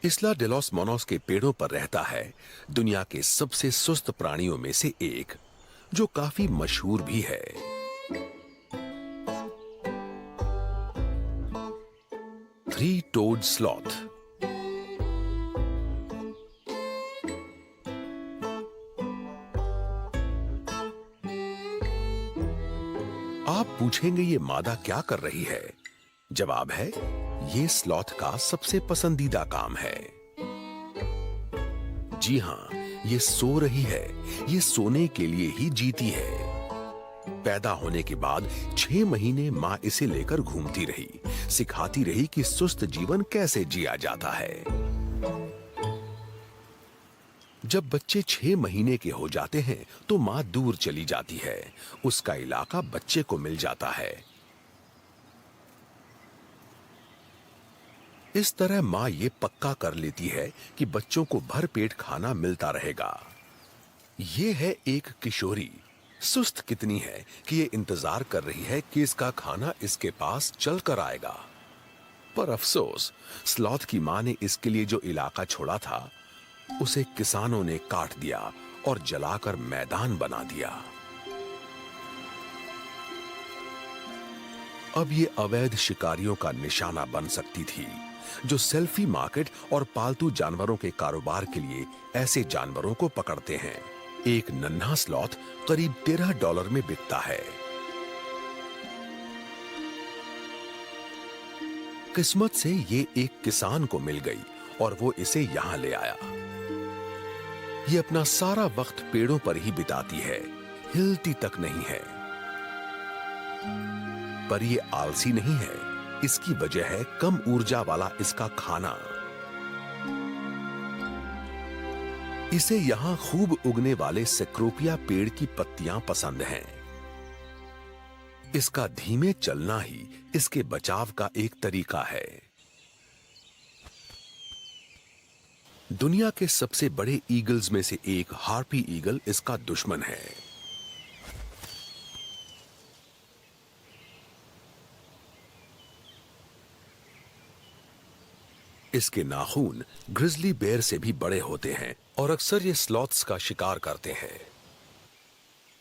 इस्ला day loss मोनोस के पेड़ों पर रहता है दुनिया के सबसे सुस्त प्राणियों में से एक, जो काफी मशहूर भी है। Three toed sloth. आप पूछेंगे ये मादा क्या कर रही है? जवाब है, ये स्लॉथ का सबसे पसंदीदा काम है। जी हां, ये सो रही है। ये सोने के लिए ही जीती है। पैदा होने के बाद 6 महीने मां इसे लेकर घूमती रही, सिखाती रही कि सुस्त जीवन कैसे जिया जाता है। जब बच्चे 6 महीने के हो जाते हैं तो मां दूर चली जाती है। उसका इलाका बच्चे को मिल जाता है। इस तरह मां ये पक्का कर लेती है कि बच्चों को भरपेट खाना मिलता रहेगा। ये है एक किशोरी। सुस्त कितनी है कि ये इंतजार कर रही है कि इसका खाना इसके पास चल कर आएगा। पर अफसोस, स्लॉथ की मां ने इसके लिए जो इलाका छोड़ा था, उसे किसानों ने काट दिया और जलाकर मैदान बना दिया। अब ये अवैध शिकारियों का निशाना बन सकती थी, जो सेल्फी मार्केट और पालतू जानवरों के कारोबार के लिए ऐसे जानवरों को पकड़ते हैं। एक नन्हा स्लॉथ करीब $13 में बिकता है। किस्मत से ये एक किसान को मिल गई और वो इसे यहां ले आया। ये अपना सारा वक्त पेड़ों पर ही बिताती है, हिलती तक नहीं है। पर ये आलसी नहीं है। इसकी वजह है कम ऊर्जा वाला इसका खाना। इसे यहां खूब उगने वाले सेक्रोपिया पेड़ की पत्तियां पसंद हैं। इसका धीमे चलना ही इसके बचाव का एक तरीका है। दुनिया के सबसे बड़े ईगल्स में से एक हार्पी ईगल इसका दुश्मन है। इसके नाखून ग्रिजली बेयर से भी बड़े होते हैं और अक्सर ये स्लॉथ्स का शिकार करते हैं।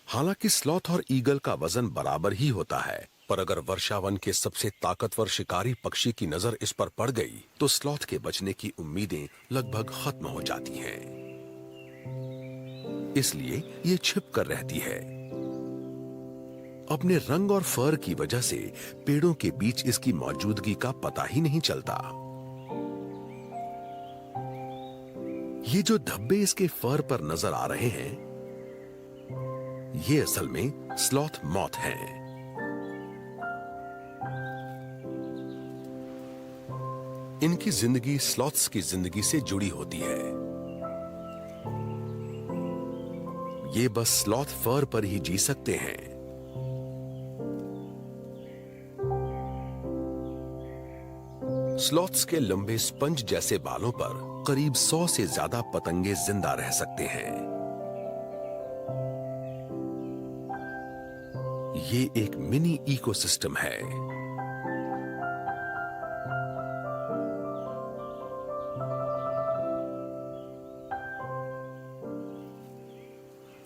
हालांकि स्लॉथ और ईगल का वजन बराबर ही होता है, पर अगर वर्षावन के सबसे ताकतवर शिकारी पक्षी की नजर इस पर पड़ गई तो स्लॉथ के बचने की उम्मीदें लगभग खत्म हो जाती हैं। इसलिए ये छिप कर रहती है। अपने रंग और फर की वजह से पेड़ों के बीच इसकी मौजूदगी का पता ही नहीं चलता। ये जो धब्बे इसके फर पर नजर आ रहे हैं, ये असल में स्लॉथ मॉथ हैं। इनकी जिंदगी स्लॉथ्स की जिंदगी से जुड़ी होती है। ये बस स्लॉथ फर पर ही जी सकते हैं। स्लॉथ्स के लंबे स्पंज जैसे बालों पर करीब 100 से ज्यादा पतंगे जिंदा रह सकते हैं। ये एक मिनी इकोसिस्टम है।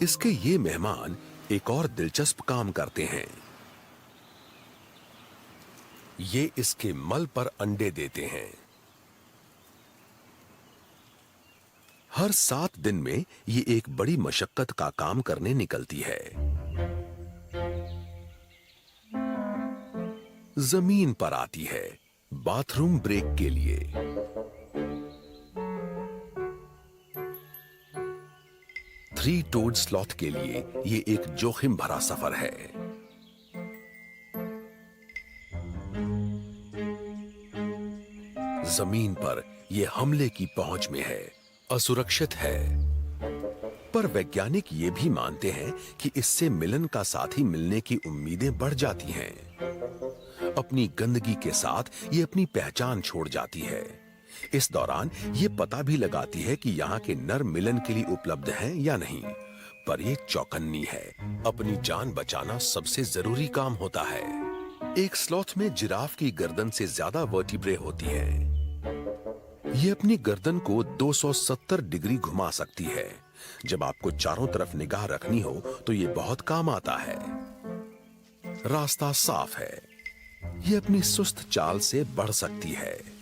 इसके ये मेहमान एक और दिलचस्प काम करते हैं। ये इसके मल पर अंडे देते हैं। हर 7 दिन में ये एक बड़ी मशक्कत का काम करने निकलती है। जमीन पर आती है बाथरूम ब्रेक के लिए। थ्री टोड स्लॉथ के लिए ये एक जोखिम भरा सफर है। जमीन पर यह हमले की पहुंच में है, असुरक्षित है। पर वैज्ञानिक ये भी मानते हैं कि इससे मिलन का साथी मिलने की उम्मीदें बढ़ जाती हैं। अपनी गंदगी के साथ ये अपनी पहचान छोड़ जाती है। इस दौरान ये पता भी लगाती है कि यहाँ के नर मिलन के लिए उपलब्ध हैं या नहीं। पर ये चौकन्नी है। अपनी जान बचाना सबसे जरूरी काम होता है। एक स्लॉथ में जिराफ की गर्दन से ज्यादा वर्टिब्रे होती हैं। ये अपनी गर्दन को 270 डिग्री घुमा सकती है। जब आपको चारों तरफ निगाह रखनी हो तो ये बहुत काम आता है। रास्ता साफ है। ये अपनी सुस्त चाल से बढ़ सकती है।